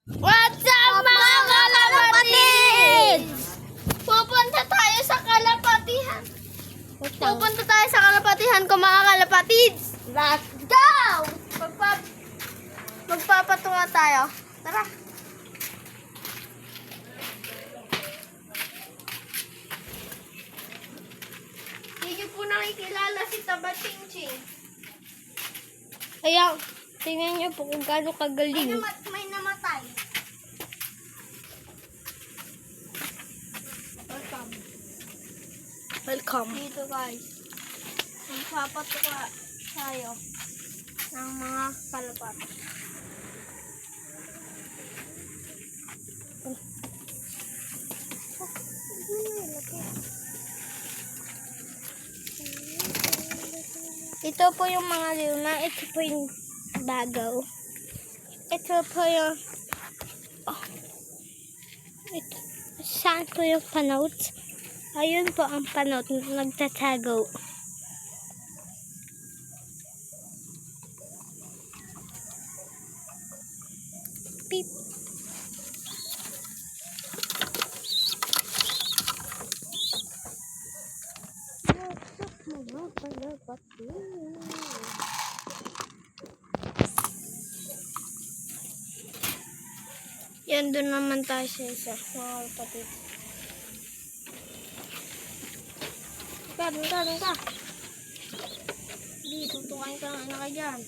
What's up mga kalapatids? Pupunta tayo sa kalapatihan. Pupunta tayo sa kalapatihan ko mga kalapatids. Let's go! Magpapatunga tayo. Tara. Hindi po nakikilala si Taba Ching Ching. Kaya, tingnan niyo po kung gaano kagaling. May namatay. Welcome. Dito guys. Magpapatuka tayo ng mga kalapat. Ito po yung mga luma. Ito po yung bagaw. Ito po yung... Oh. Ito. Saan po yung panot? Ayun po ang panot na nagtatago. Beep. Yan, doon naman tayo sa isa. Mga kapatid. Doon ka. Di, tutukain ka nga na ka dyan.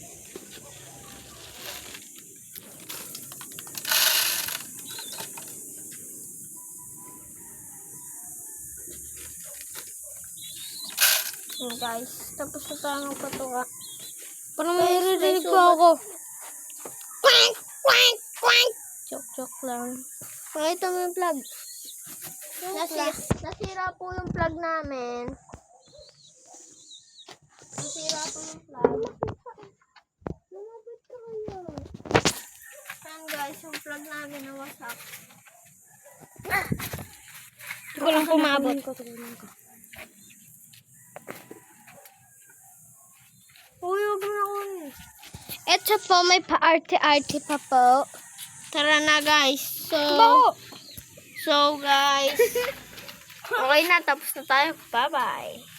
So guys, tapos na tayo magpatuka. Parang Guys, may may po ako. Quank! Quank! Quank! Chok-chok lang. Pakita mo yung plug. Nasira po yung plug namin. Nasira po yung plug. Lumabit ka kayo. Ayan guys, yung plug namin nawasak. Hindi ko lang pumabot. Uy, huwag mo na kunin. Ito po, may pa-arte-arte pa po. Tara na guys. Bako! So guys, okay na. Tapos na tayo. Bye-bye.